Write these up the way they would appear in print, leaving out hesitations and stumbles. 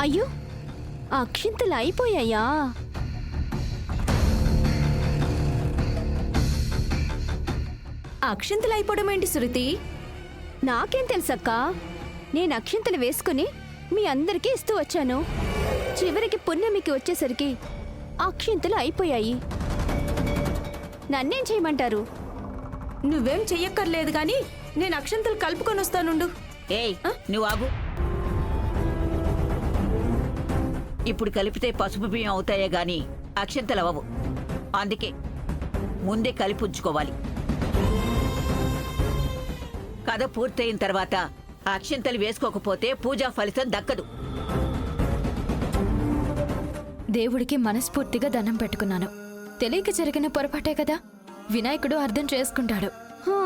అయ్యో, అక్షింతలు అయిపోయాయా? అక్షింతలు అయిపోవడం ఏంటి శృతి? నాకేం తెలుసక్కా. నేను అక్షింతలు వేసుకుని మీ అందరికీ ఇస్తూ వచ్చాను. చివరికి పున్నమికి వచ్చేసరికి అక్షింతలు అయిపోయాయి. నన్నేం చేయమంటారు? నువ్వేం చెయ్యక్కర్లేదు గాని నేను అక్షింతలు కలుపుకొని వస్తానుండు. ఏయ్, నువ్వు ఆగు. ఇప్పుడు కలిపితే పసుపు బియ్యం అవుతాయే గాని అక్షింతలు అవ్వవు. అందుకే ముందే కలిపి ఉంచుకోవాలి. కథ పూర్తయిన తర్వాత అక్షింతలు వేసుకోకపోతే పూజా ఫలితం దక్కదు. దేవుడికి మనస్ఫూర్తిగా దండం పెట్టుకున్నాను. తెలియక జరిగిన పొరపాటే కదా, వినాయకుడు అర్థం చేసుకుంటాడు. హా,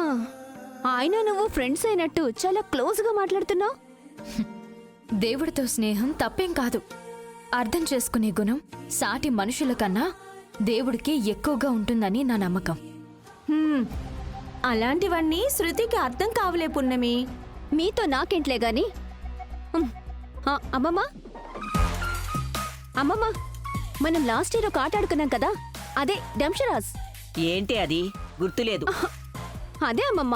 ఆయన నువ్వు ఫ్రెండ్స్ అయినట్టు చాలా క్లోజ్గా మాట్లాడుతున్నావు. దేవుడితో స్నేహం తప్పేం కాదు. అర్థం చేసుకునే గుణం సాటి మనుషుల కన్నా దేవుడికి ఎక్కువగా ఉంటుందని నా నమ్మకం. అలాంటివన్నీ శృతికి అర్థం కావలే పున్నమి. మీతో నాకేంట్లే గాని. అమ్మమ్మ, అమ్మమ్మ, మనం లాస్ట్ ఇయర్ ఒక ఆట ఆడుకున్నాం కదా, అదే డంషరాజ్. ఏంటి అది? గుర్తులేదు. అదే అమ్మమ్మ,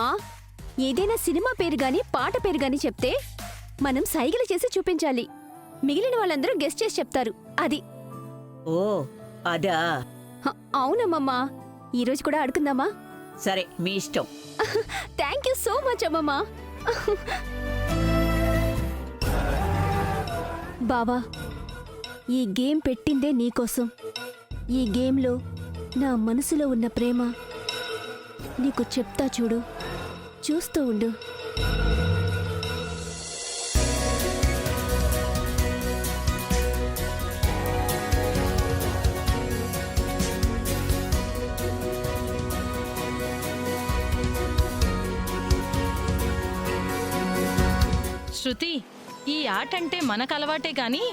ఏదైనా సినిమా పేరు గాని పాట పేరు గాని చెప్తే మనం సైగలు చేసి చూపించాలి. మిగిలిన వాళ్ళందరూ గెస్ట్ చేసి చెప్తారు. అది. ఓ అదా? అవునమ్మమ్మ, ఈరోజు కూడా ఆడుకుందామా? సరే, మీ ఇష్టం. థ్యాంక్ యూ సో మచ్ అమ్మమ్మ. బావా, ఈ గేమ్ పెట్టిందే నీకోసం. ఈ గేమ్లో నా మనసులో ఉన్న ప్రేమ నీకు చెప్తా చూడు, చూస్తూ ఉండు. శృతి, ఈ ఆట అంటే మనకు అలవాటే గాని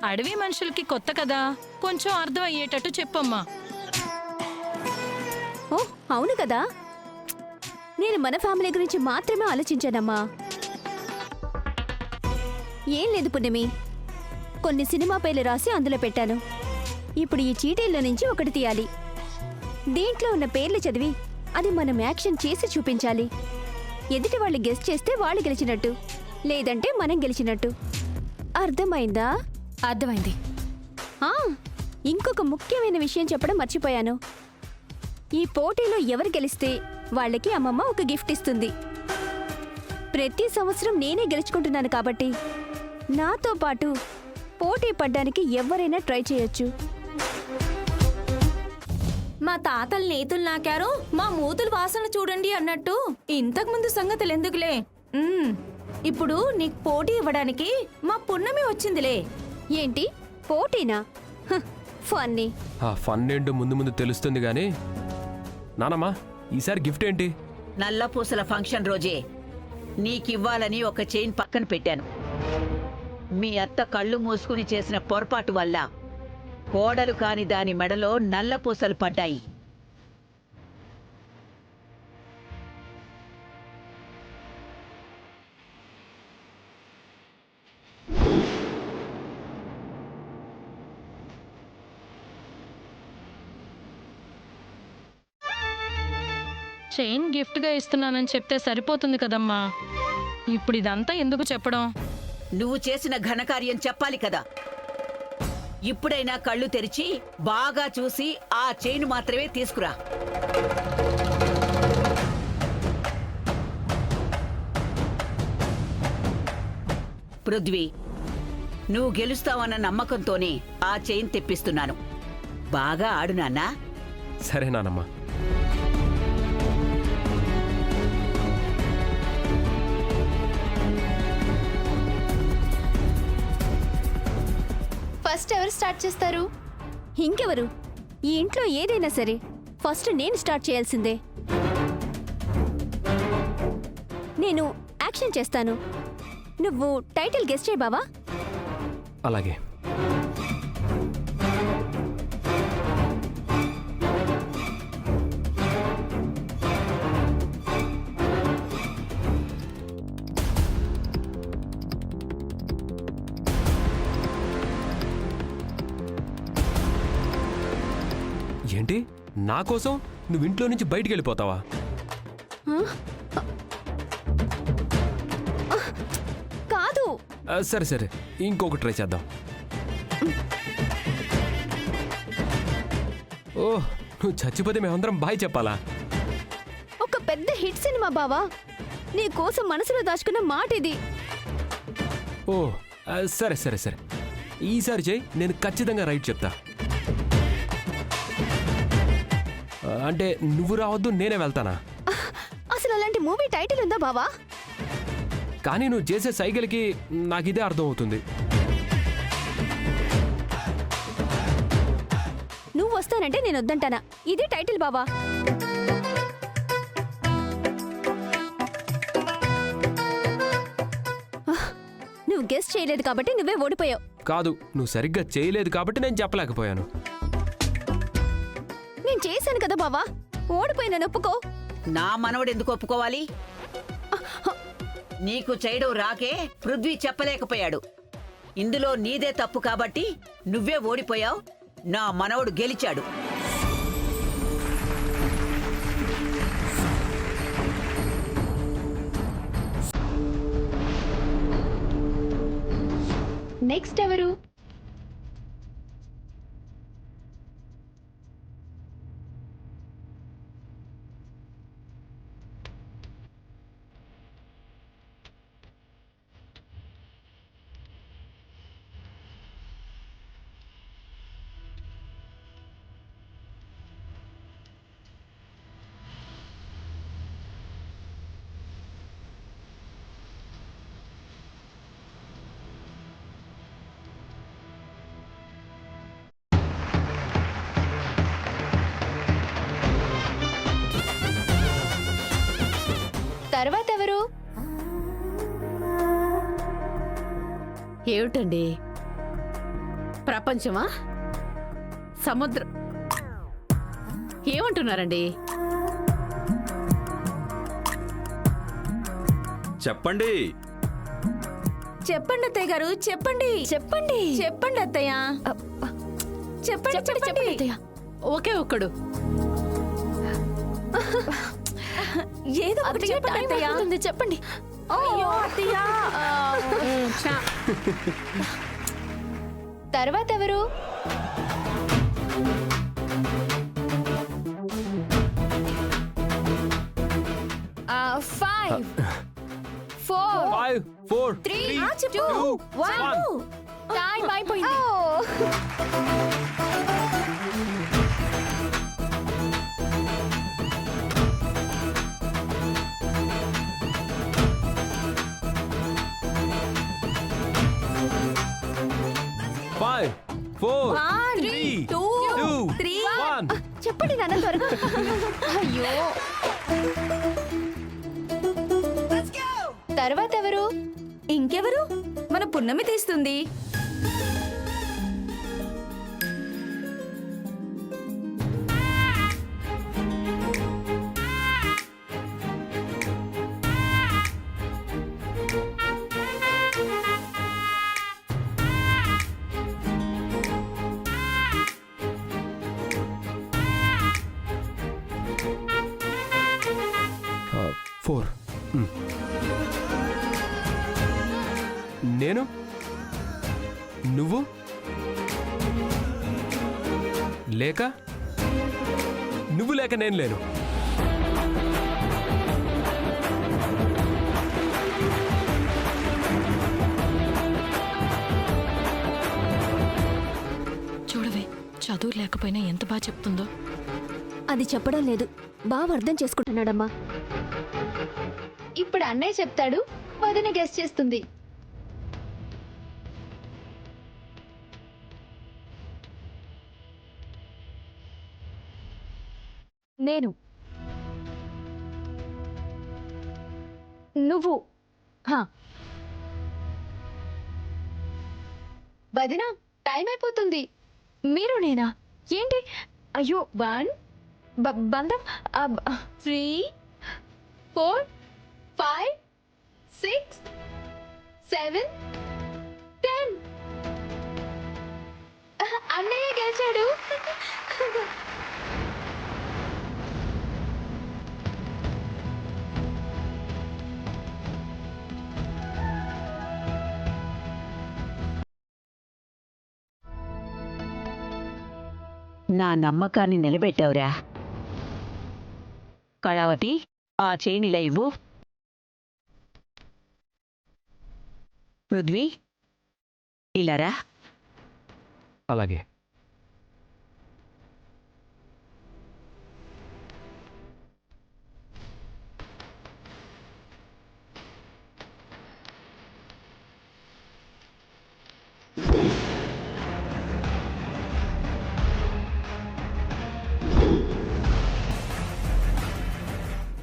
అడవి మనుషులకి కొత్త కదా, కొంచెం అర్థం అయ్యేటట్టు చెప్పమ్మా. ఓ అవును కదా, నేను మన ఫ్యామిలీ గురించి మాత్రమే ఆలోచించానమ్మా. ఏం లేదు పున్నమి, కొన్ని సినిమా పేర్లు రాసి అందులో పెట్టాను. ఇప్పుడు ఈ చీటీల్లో నుంచి ఒకటి తీయాలి. దీంట్లో ఉన్న పేర్లు చదివి అది మనం యాక్షన్ చేసి చూపించాలి. ఎదుటి వాళ్ళు గెస్ట్ చేస్తే వాళ్ళు గెలిచినట్టు, లేదంటే మనం గెలిచినట్టు. అర్థమైందా? అర్థమైంది. ఇంకొక ముఖ్యమైన విషయం చెప్పడం మర్చిపోయాను. ఈ పోటీలో ఎవరు గెలిస్తే వాళ్ళకి అమ్మమ్మ ఒక గిఫ్ట్ ఇస్తుంది. ప్రతి సంవత్సరం నేనే గెలుచుకుంటున్నాను కాబట్టి నాతో పాటు పోటీ పడ్డానికి ఎవరైనా ట్రై చేయొచ్చు. మా తాతలు నేతులు నాకారు, మా మూతులు వాసన చూడండి అన్నట్టు ఇంతకుముందు సంగతులు ఎందుకులే. ఇప్పుడు నీకు పోటీ ఇవ్వడానికి మా పున్నమి వచ్చిందిలే. ఏంటి పోటీనా? ఫన్నీ. ఫన్ ఏంటో ముందు ముందు తెలుస్తుంది గాని నానమ్మా, ఈసారి గిఫ్ట్ ఏంటి? నల్ల పూసల ఫంక్షన్ రోజే నీకివ్వాలని ఒక చైన్ పక్కన పెట్టాను. మీ అత్త కళ్ళు మూసుకుని చేసిన పొరపాటు వల్ల కోడలు కాని దాని మెడలో నల్ల పూసలు పడ్డాయి. చైన్ గిఫ్ట్గా ఇస్తున్నానని చెప్తే సరిపోతుంది కదమ్మా. ఇప్పుడు ఇదంతా ఎందుకు చెప్పడం? నువ్వు చేసిన ఘనకార్యం చెప్పాలి కదా. ఇప్పుడైనా కళ్ళు తెరిచి బాగా చూసి ఆ చైన్ మాత్రమే తీసుకురా. పృథ్వీ, నువ్వు గెలుస్తావన్న నమ్మకంతోనే ఆ చైన్ తెప్పిస్తున్నాను. బాగా ఆడు నాన్నా. సరే నానమ్మా. ఫస్ట్ ఎవరు స్టార్ట్ చేస్తారు? ఇంకెవరు? ఈ ఇంట్లో ఏదైనా సరే ఫస్ట్ నేను స్టార్ట్ చేయాల్సిందే. నేను యాక్షన్ చేస్తాను, నువ్వు టైటిల్ గెస్ చేయి బావా. అలాగే. ఏంటి నా కోసం నువ్వు ఇంట్లో నుంచి బయటికి వెళ్ళిపోతావా? కాదు. సరే సరే, ఇంకొక ట్రై చేద్దాం. ఓ, నువ్వు చచ్చిపోతే మేమందరం బాయ్ చెప్పాలా? ఒక పెద్ద హిట్ సినిమా బావా, నీ కోసం మనసులో దాచుకున్న మాట ఇది. ఓ సరే సరే సరే, ఈసారి చేయి, నేను ఖచ్చితంగా రైట్ చెప్తా. అంటే నువ్వు రావద్దు, నేనే వెళ్తానా? అసలు అలాంటి మూవీ టైటిల్ ఉందా బావా? కానీ నువ్వు చేసే సైకిల్కి నాకు ఇదే అర్థం అవుతుంది. నువ్వు వస్తానంటే నేను వద్దంటానా? ఇది టైటిల్ బావా. నువ్వు గెస్ చేయలేదు కాబట్టి నువ్వే ఓడిపోయావు. కాదు, నువ్వు సరిగ్గా చేయలేదు కాబట్టి నేను చెప్పలేకపోయాను. నేను చేశాను కదా బావా, ఓడిపోయినా ఒప్పుకో. నా మనవడు ఎందుకు ఒప్పుకోవాలి? నీకు చేయడం రాకే పృథ్వీ చెప్పలేకపోయాడు. ఇందులో నీదే తప్పు కాబట్టి నువ్వే ఓడిపోయావు. నా మనవడు గెలిచాడు. నెక్స్ట్ ఎవరు? తర్వాత ఎవరు? ఏమిటండి, ప్రపంచమా, సముద్రం? ఏమంటున్నారండి? చెప్పండి. చెప్పండి అత్తయ్య గారు, చెప్పండి చెప్పండి. చెప్పండి అత్తయ్య, చెప్పండి చెప్పండి. అత్తయ్య. ఒకే ఒక్కడు. ఏదో ఒకటి అత్తయ్య, చెప్పండి టైం అత్తయ్య. అవుతుంది, చెప్పండి. అయ్యో అత్తయ్య. తర్వాత ఎవరు? ఫైవ్, 4, 5, 4, 3, 2, 1. టైం అయిపోయింది. Five, 4, 3, 2, 1. చెప్పండి నాన్న త్వరగా. అయ్యో. తర్వాత ఎవరు? ఇంకెవరు? మన పున్నమి తీస్తుంది. ఫోర్. నేను, నువ్వు, లేక నువ్వు లేక నేను లేను. చూడవే, చదువు లేకపోయినా ఎంత బాగా చెప్తుందో. అది చెప్పడం లేదు, బాగా అర్థం చేసుకుంటున్నాడమ్మా. ఇప్పుడు అన్నయ్య చెప్తాడు, వదిన గెస్ చేస్తుంది. నేను, నువ్వు. వదిన టైం అయిపోతుంది. మీరు నేనా? ఏంటి? అయ్యో. 1, బంధం. 3, 4, 5, 6, 7, 10. అన్నయ్య గెలిచాడు. నా నమ్మకాన్ని నిలబెట్టావురా. కళావతి, ఆ చైన్ ఇలా ఇవ్వు. పృథ్వీ, ఇలారా. అలాగే.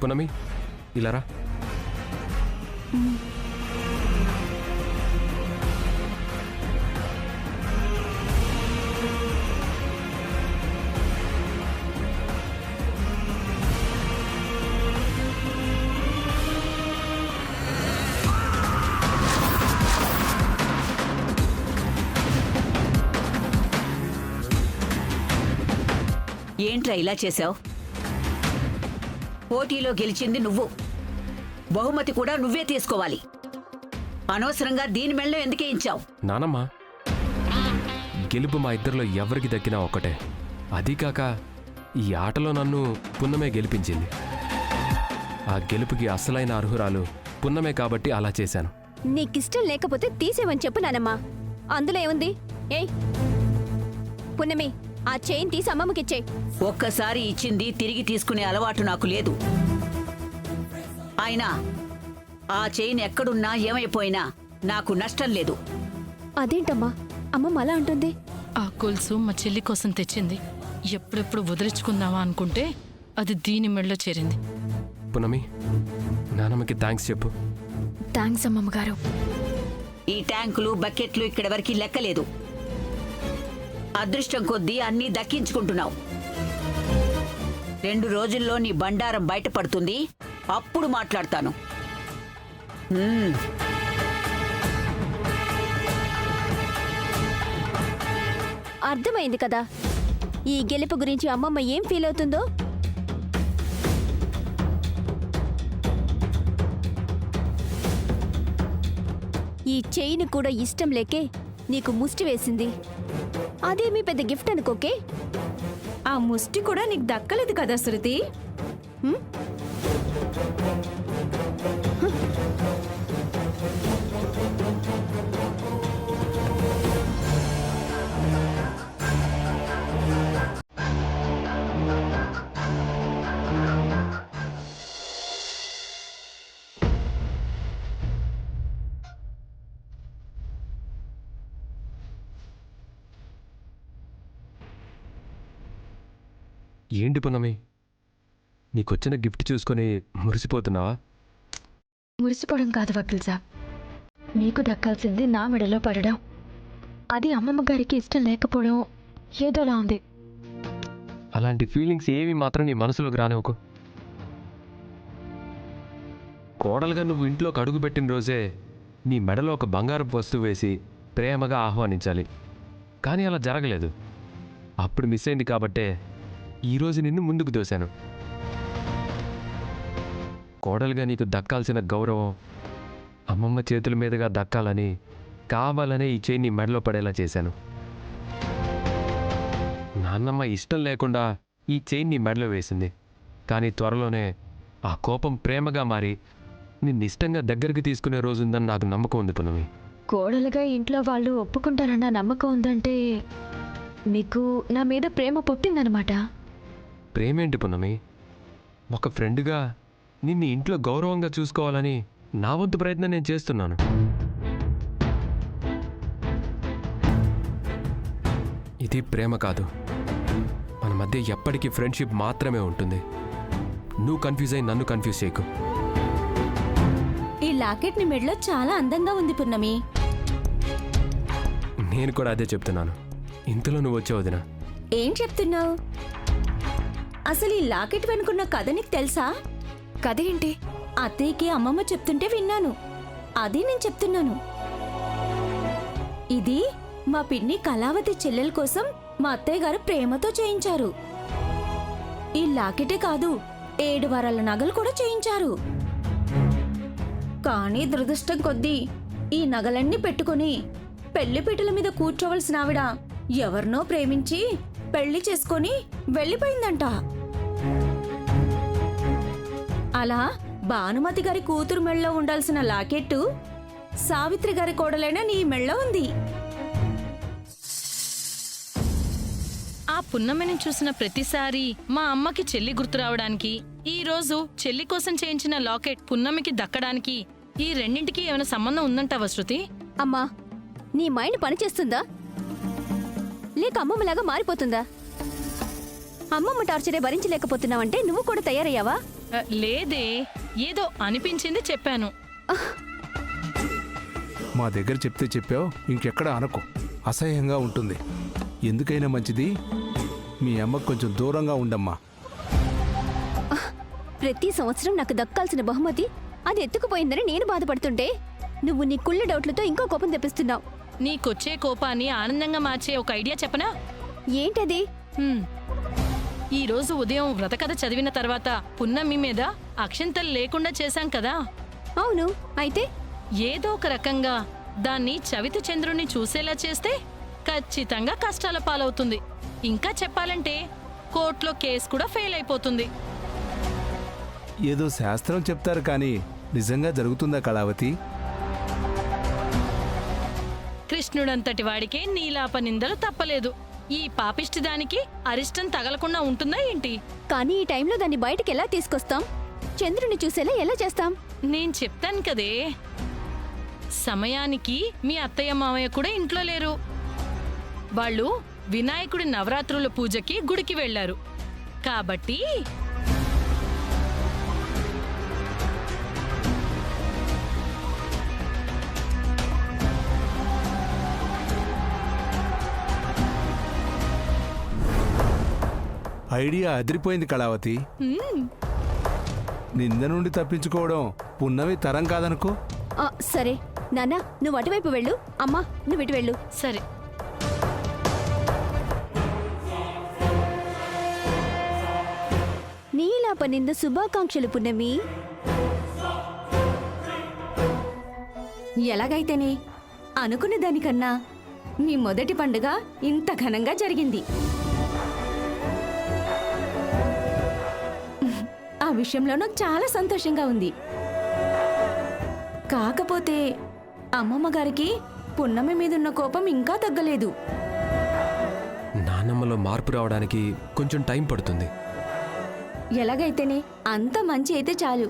పునమి, ఇలారా. ఏంట్రా ఇలా చేశావు? పోటీలో గెలిచింది నువ్వు, బహుమతి కూడా నువ్వే తీసుకోవాలి. అనవసరంగా దీని మెళ్ళో ఎందుకే ఇచ్చావు? నానమ్మ, గెలుపు మా ఇద్దరిలో ఎవరికి దక్కినా ఒక్కటే. అదీకాక ఈ ఆటలో నన్ను పున్నమే గెలిపించింది. ఆ గెలుపుకి అసలైన అర్హురాలు పున్నమే కాబట్టి అలా చేశాను. నీకిష్టం లేకపోతే తీసేవని చెప్పు నానమ్మా. అందులో ఏముంది? ఏయ్ పున్నమి, ఆ చైన్ తీసి అమ్మమ్మకిచ్చే. ఒక్కసారి ఇచ్చింది తిరిగి తీసుకునే అలవాటు నాకు లేదు. అయినా ఆ చైన్ ఎక్కడున్నా ఏమైపోయినా నాకు నష్టం లేదు. అదేంటమ్మా అమ్మమ్మ అలా అంటుంది? ఆ గొలుసు మా చెల్లి కోసం తెచ్చింది. ఎప్పుడెప్పుడు వదిలించుకుందామా అనుకుంటే అది దీని మెళ్ళో చేరింది. పున్నమి, నానమ్మకి థ్యాంక్స్ చెప్పు. థ్యాంక్స్ అమ్మమ్మగారు. ఈ ట్యాంకులు బకెట్లు ఇక్కడి వరకు లెక్కలేదు. అదృష్టం కొద్దీ అన్నీ దక్కించుకుంటున్నావు. 2 రోజుల్లో నీ బండారం బయటపడుతుంది, అప్పుడు మాట్లాడతాను. అర్థమైంది కదా ఈ గెలుపు గురించి అమ్మమ్మ ఏం ఫీల్ అవుతుందో. ఈ చైన్ కూడా ఇష్టం లేకే నీకు ముష్టి వేసింది. అదేమీ పెద్ద గిఫ్ట్ అనుకోకే. ఆ ముష్టి కూడా నీకు దక్కలేదు కదా శృతి. ఏంటి పున్నమి, నీకొచ్చిన గిఫ్ట్ చూసుకొని మురిసిపోతున్నావా? మురిసిపోవడం కాదు వకీల్ సాబ్, మీకు దక్కాల్సింది నా మెడలో పడడం. అది అమ్మమ్మ గారికి ఇష్టం లేకపోవడం ఏదోలా ఉంది. అలాంటి ఫీలింగ్స్ ఏవి మాత్రం నీ మనసులోకి రానివ్వకు. కోడలుగా నువ్వు ఇంట్లోకి అడుగుపెట్టిన రోజే నీ మెడలో ఒక బంగారపు వస్తువు వేసి ప్రేమగా ఆహ్వానించాలి. కానీ అలా జరగలేదు. అప్పుడు మిస్ అయింది కాబట్టే ఈరోజు నిన్ను ముందుకు దోశాను. కోడలుగా నీకు దక్కాల్సిన గౌరవం అమ్మమ్మ చేతుల మీదుగా దక్కాలని కావాలనే ఈ చైన్ నీ మెడలో పడేలా చేశాను. నాన్నమ్మ ఇష్టం లేకుండా ఈ చైన్ నీ మెడలో వేసింది. కానీ త్వరలోనే ఆ కోపం ప్రేమగా మారి నిన్ను ఇష్టంగా దగ్గరికి తీసుకునే రోజు ఉందని నాకు నమ్మకం ఉంది పున్నమి. కోడలుగా ఇంట్లో వాళ్ళు ఒప్పుకుంటారన్న నమ్మకం ఉందంటే మీకు నా మీద ప్రేమ పుట్టిందనమాట. ప్రేమేంటి పున్నమి, ఒక ఫ్రెండ్గా నిన్ను ఇంట్లో గౌరవంగా చూసుకోవాలని నా వంతు ప్రయత్నం నేను చేస్తున్నాను. ఇది ప్రేమ కాదు. మన మధ్య ఎప్పటికీ ఫ్రెండ్షిప్ మాత్రమే ఉంటుంది. నువ్వు కన్ఫ్యూజ్ అయి నన్ను కన్ఫ్యూజ్ చేయకు. ఈ లాకెట్ ని మెడలో చాలా అందంగా ఉంది పున్నమి. నేను కూడా అదే చెప్తున్నాను. ఇంతలో నువ్వు వచ్చావు వదినా. ఏం చెప్తున్నావు? అసలు ఈ లాకెట్ వెనుకున్న కథ నీకు తెలుసా? కథ ఏంటి? అత్తయ్యకి అమ్మమ్మ చెప్తుంటే విన్నాను. అది నేను చెప్తున్నాను. ఇది మా పిన్ని కళావతి చెల్లెల కోసం మా అత్తయ్య గారు ప్రేమతో చేయించారు. ఈ లాకెటే కాదు, 7 వారాల నగలు కూడా చేయించారు. కానీ దురదృష్టం కొద్దీ ఈ నగలన్నీ పెట్టుకుని పెళ్లిపీటల మీద కూర్చోవలసిన ఆవిడ ఎవరినో ప్రేమించి పెళ్లి చేసుకొని వెళ్ళిపోయిందంట. అలా భానుమతి గారి కూతురు మెళ్ళలో ఉండాల్సిన లాకెట్టు సావిత్రి గారి కోడలైన నీ మెళ్ళో ఉంది. ఆ పున్నమిని చూసిన ప్రతిసారి మా అమ్మకి చెల్లి గుర్తు రావడానికి, ఈ రోజు చెల్లి కోసం చేయించిన లాకెట్ పున్నమికి దక్కడానికి ఈ రెండింటికి ఏమైనా సంబంధం ఉందంటావా శృతి? అమ్మా, నీ మైండ్ పనిచేస్తుందా లేక అమ్మమ్మలాగా మారిపోతుందా? అమ్మమ్మ టార్చరే భరించలేకపోతున్నావంటే నువ్వు కూడా తయారయ్యావా? లేదే, ఏదో అనిపించింది చెప్పాను. మా దగ్గర చెప్తే చెప్పావు, ఇంకెక్కడ అనకు, అసహ్యంగా ఉంటుంది. ఎందుకైనా మంచిది మీ అమ్మకు కొంచెం దూరంగా ఉండమ్మా. ప్రతి సంవత్సరం నాకు దక్కాల్సిన బహుమతి అది ఎత్తుకుపోయిందని నేను బాధపడుతుంటే నువ్వు నీ కుళ్ళ డౌట్లతో ఇంకో కోపం తెప్పిస్తున్నావు. నీకొచ్చే కోపాన్ని ఆనందంగా మార్చే ఒక ఐడియా చెప్పనా? ఏంటది? ఈ రోజు ఉదయం వ్రతకథ చదివిన తర్వాత పున్నమి మీద అక్షింతలు లేకుండా చేశాం కదా. అవును, అయితే ఏదో ఒక రకంగా దాన్ని చవితి చంద్రుణ్ణి చూసేలా చేస్తే ఖచ్చితంగా కష్టాల పాలవుతుంది. ఇంకా చెప్పాలంటే కోర్టులో కేసు కూడా ఫెయిల్ అయిపోతుంది. ఏదో శాస్త్రం చెప్తారు కానీ నిజంగా జరుగుతుందా కళావతి? కృష్ణుడంతటి వాడికే నీలాప నిందలు తప్పలేదు. ఈ పాపిష్టి దానికి అరిష్టం తగలకుండా ఉంటుందా ఏంటి? కానీ ఈ టైంలో దాన్ని బయటికి ఎలా తీసుకొస్తాం? చంద్రుని చూసేలా ఎలా చేస్తాం? నేను చెప్తాను కదే, సమయానికి మీ అత్తయ్య మామయ్య కూడా ఇంట్లో లేరు. వాళ్ళు వినాయకుడి నవరాత్రుల పూజకి గుడికి వెళ్లారు. కాబట్టి ఐడియా అదిరిపోయింది కళావతి. నింద నుండి తప్పించుకోవడం పున్నమి తరం కాదనుకో. సరే నాన్న, నువ్వు అటువైపు వెళ్ళు, అమ్మా నువ్వు ఇటు వెళ్ళు. సరే. నీలాప నింద శుభాకాంక్షలు పున్నమి. ఎలాగైతేనే అనుకున్న దానికన్నా నీ మొదటి పండుగ ఇంత ఘనంగా జరిగింది. ఆ విషయంలో నాకు చాలా సంతోషంగా ఉంది. కాకపోతే అమ్మమ్మ గారికి పున్నమి మీదున్న కోపం ఇంకా తగ్గలేదు. నాన్నమ్మలో మార్పు రావడానికి కొంచెం టైం పడుతుంది. ఎలాగైతేనే అంత మంచి అయితే చాలు.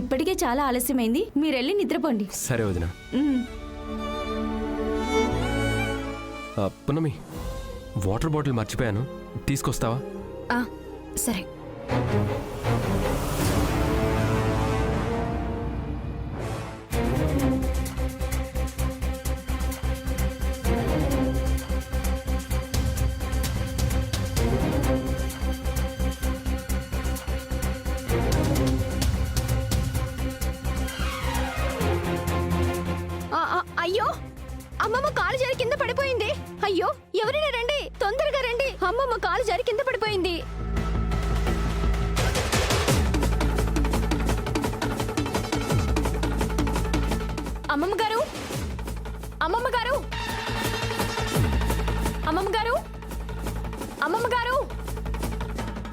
ఇప్పటికే చాలా ఆలస్యమైంది, మీరెళ్ళి నిద్రపోండి. సరే వదిన. ఉమ్. పున్నమి, వాటర్ బాటిల్ మర్చిపోయాను, తీసుకొస్తావా? సరే. అయ్యో, అమ్మమ్మ కాలు జారి కింద పడిపోయింది. అయ్యో, ఎవరైనా రండి, తొందరగా రండి, అమ్మమ్మ కాలు జారి కింద పడిపోయింది. అమ్మమ్మ గారు, అమ్మమ్మ గారు, అమ్మమ్మ గారు, అమ్మమ్మ గారు,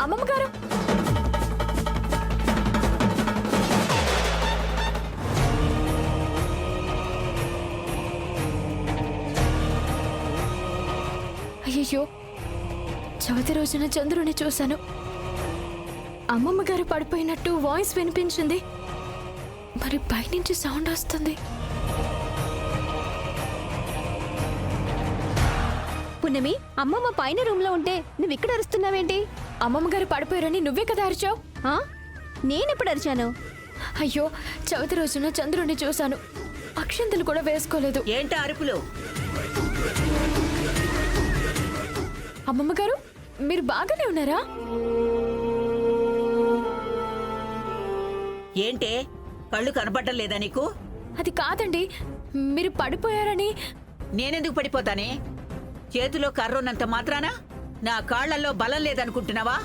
అమ్మమ్మ గారు. అయ్యో, చవితి రోజున చంద్రుని చూశాను. అమ్మమ్మ గారు పడిపోయినట్టు వాయిస్ వినిపించింది. మరి పైనుంచి సౌండ్ వస్తుంది. పున్నమి, అమ్మమ్మ పైన రూమ్ లో ఉంటే నువ్వు ఇక్కడ అరుస్తున్నావేంటి? అమ్మమ్మ గారు పడిపోయారని నువ్వే కదా అరిచావు. నేనెప్పుడు అరిచాను? అయ్యో, చవితి రోజున చంద్రుని చూశాను. అక్షంతలు కూడా వేసుకోలేదు. ఏంటా అరుపులు? అమ్మమ్మ గారు, మీరు బాగానే ఉన్నారా? ఏంటే, కళ్ళు కనపడటం లేదా నీకు? అది కాదండి, మీరు పడిపోయారని. నేనెందుకు పడిపోతానే? చేతిలో కర్రున్నంత మాత్రాన నా కాళ్లలో బలం లేదనుకుంటున్నావా?